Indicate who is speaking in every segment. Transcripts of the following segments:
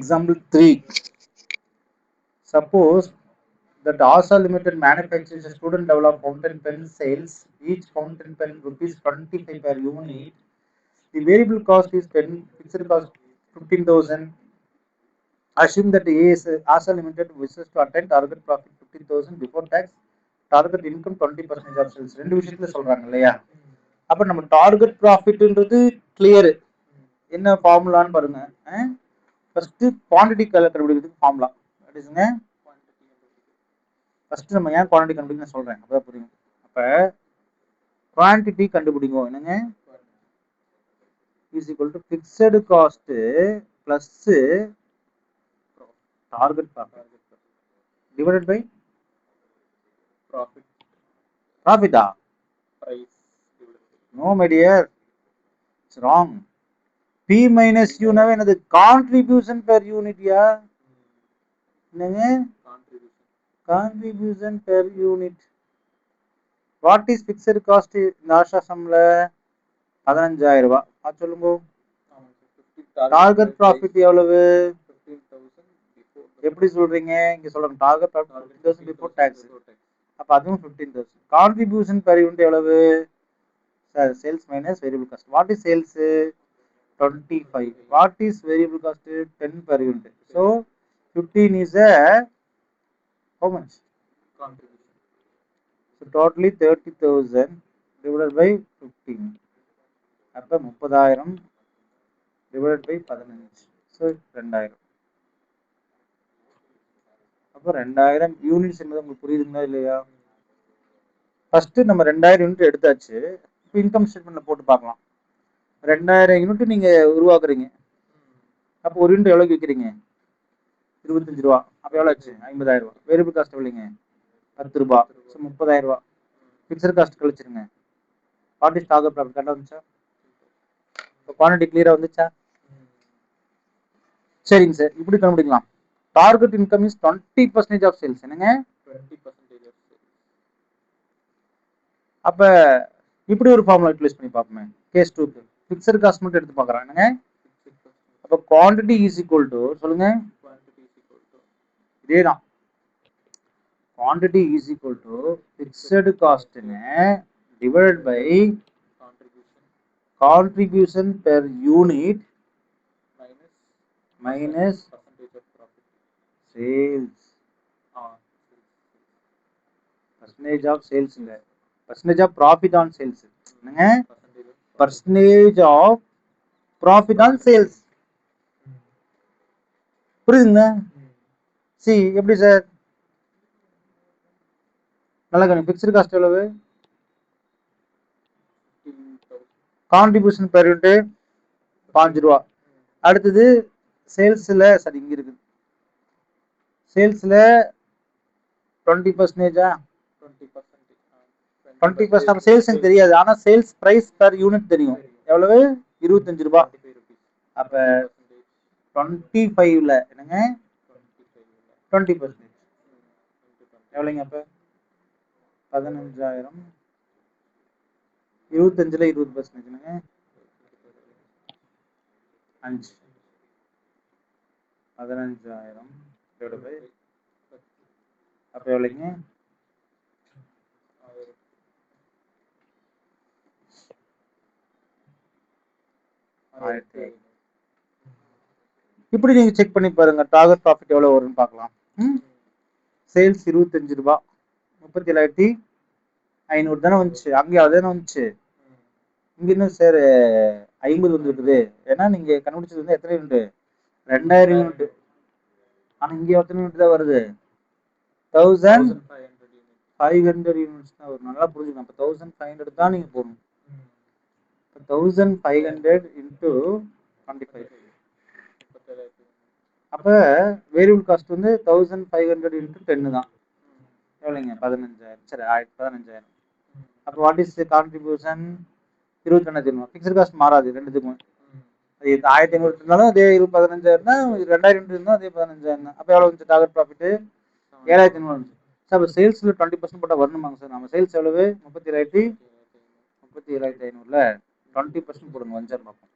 Speaker 1: example 3. Suppose that Asa Limited manufactures a student developed fountain pen sales. Each fountain pen rupees 25 per unit. The variable cost is 10, fixed cost 15,000. Assume that Asa Limited wishes to attain target profit 15,000 before tax, target income 20% of sales. ரெண்டு விஷயத்துல சொல்றாங்க இல்லையா? அப்ப நம்ம target ப்ராஃபிட்ன்றது clear. என்ன ஃபார்முலான்னு பாருங்க. First quantity கண்டுபிடிக்கிறதுக்கு formula. That இஸ்ங்க first நம்ம ஏன் குவான்டிட்டி கண்டுபிடிக்கணும்னு சொல்றேன். அப்பதான் புரியும். அப்ப குவான்டிட்டி கண்டுபிடிங்க. என்னங்க? Is equal to fixed cost plus target profit divided by ப்ராஃபிட்டா? No my dear, it's wrong. P minus U நாவே என்னது? கான்ட்ரிபியூஷன் பெர் யூனிட்யா. என்னங்க? Contribution per unit. What is fixed cost இந்த ஆஷா சம்ல? 15,000 ரூபாய். அது சொல்லுங்க. டார்கெட் ப்ராஃபிட் எவ்வளவு? எப்படி சொல்றீங்க? இங்க சொல்றேன் டார்கெட் ப்ராஃபிட் 15,000 பிஃபோர் டாக்ஸ். அப்ப அதுவும் 15,000. கான்ட்ரிபியூஷன் பெர் யூனிட் எவ்வளவு? Sales minus variable cost. What is sales? 25. What is variable cost? 10 per unit. So 15 is a how much? Contribution. So totally 30,000 divided by 15. அப்ப 30,000 divided by 15. So 2,000. அப்ப 2,000 units என்பது உங்களுக்கு புரியுதுங்களா இல்லையா? First நம்ம 2,000 unit எடுத்தாச்சு. இப்போ இன்கம் ஸ்டேட்மெண்ட்ல போட்டு பார்க்கலாம். 2,000 யூனிட் நீங்க உருவாக்குறீங்க. அப்போ ஒரு யூனிட் எவ்வளோக்கு விற்கிறீங்க? 25 ரூபா. அப்போ எவ்வளோ ஆச்சு? 50,000 ரூபா. வேரியபிள் காஸ்ட் எவ்வளோங்க? 10 ரூபா. ஸோ 30,000 ரூபா. ஃபிக்ஸட் காஸ்ட் கழிச்சிருங்க. What is target profit? கரெக்டாக வந்துச்சா? இப்போ குவான்டிட்டி கிளியராக வந்துச்சா? சரிங்க சார், இப்படி கண்டுபிடிக்கலாம். Target income is 20% of sales. என்னங்க? 20% ஆஃப் சேல்ஸ். அப்ப இப்படி ஒரு ஃபார்முலா யூட்டிலைஸ் பண்ணி பார்ப்போமே. கேஸ் 2க்கு ஃபிக்ஸட் காஸ்ட் மட்டும் எடுத்து பார்க்குறோம். என்னங்க? அப்ப குவான்டிட்டி இஸ் ஈக்குவல் டு சொல்லுங்க. இதேதான். Quantity is equal to fixed காஸ்ட்ங்க divided by contribution per unit minus sales. Percentage of sales இல்ல, percentage of profit on sales. என்னங்க? Percentage of profit on sales. புரியுதுங்களா? சி எப்படி சார்? நல்லா கணக்கு. ஃபிக்ஸ்டு காஸ்ட் எவ்வளவு? கான்ட்ரிபியூஷன் பெர் யூனிட் 5 ரூபா. அடுத்தது சேல்ஸ்ல சரி இங்க இருக்கு. சேல்ஸ்ல 20%. 20% ஆஃப் சேல்ஸ் எனக்கு தெரியாது. ஆனா சேல்ஸ் பிரைஸ் பெர் யூனிட் தெரியும். எவ்வளவு? 25 ரூபாய். அப்ப 25ல என்னங்க? 20% எவ்வளவுங்க? அப்ப 15,000. 25ல 20% என்னங்க? 5. 15,000 டிவைட் பை அப்ப எவ்வளவுங்க? 1,500. இப்படி நீங்க செக் பண்ணி பாருங்க. டார்கெட் ப்ராஃபிட் எவ்வளவு வரும்னு பார்க்கலாம். சேல்ஸ் 25 ரூபாய், 37,500 தானே வந்துச்சு. அங்கே அதானே வந்துச்சு. இங்க இன்னும் சார் 50 வந்துருக்குது. ஏன்னா நீங்க கண்டுபிடிச்சது வந்து எத்தனை யூனிட்? 2,000 யூனிட். ஆனா இங்க எத்தனை யூனிட் தான் வருது? 1,500 யூனிட்ஸ் தான் வரும். நல்லா புரிஞ்சுக்கணும். அப்ப 1,500 தான் நீங்க போடணும். 1,500 இன்டூ 25. அப்ப வேரியபிள் காஸ்ட் வந்து 1,500 இன்டூ 10 தான். எவ்வளவுங்க? 15,000. சரி 15,000. அப்ப what is contribution? 22,000. Fixed cost மாறாது ரெண்டுத்துக்கும். 1,500 இருந்தாலும் அதே 15,000 தான். 2,000 இருந்தாலும் அதே 15,000 தான். அப்ப எவ்வளவு வந்துச்சு டார்கெட் ப்ராஃபிட்? 7,500 வந்துச்சு. சார் அப்ப சேல்ஸ்ல 20% போட்டா வரணுமாங்க சார்? நம்ம சேல்ஸ் எவ்வளவு? 37,500ல 20% போடுங்க. வந்துச்சு பார்ப்போம்.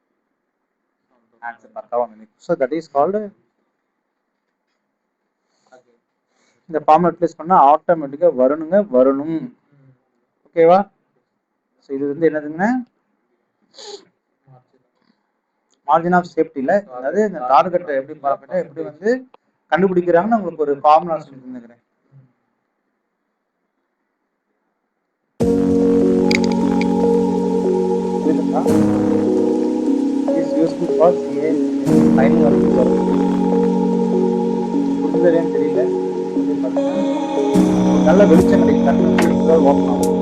Speaker 1: ஆன்சர் பக்காவா. ஸோ தட் இஸ் கால்டு இந்த ஃபார்முலா யூட்டிலைஸ் பண்ணா ஆட்டோமேட்டிக்கா வரணும். ஓகேவா? ஸோ இது வந்து என்னதுங்க, மார்ஜின் ஆஃப் சேஃப்டியில், அதாவது இந்த டார்கெட்டை எப்படி வந்து கண்டுபிடிக்கிறாங்கன்னு உங்களுக்கு ஒரு ஃபார்முலா சொல்லி தந்துக்கிறேன். Is useful for CA final work. புரிஞ்சதுன்னு தெரியல, நல்ல வெளிச்சம் கிடைக்கும், ஓப்பன் ஆகும்.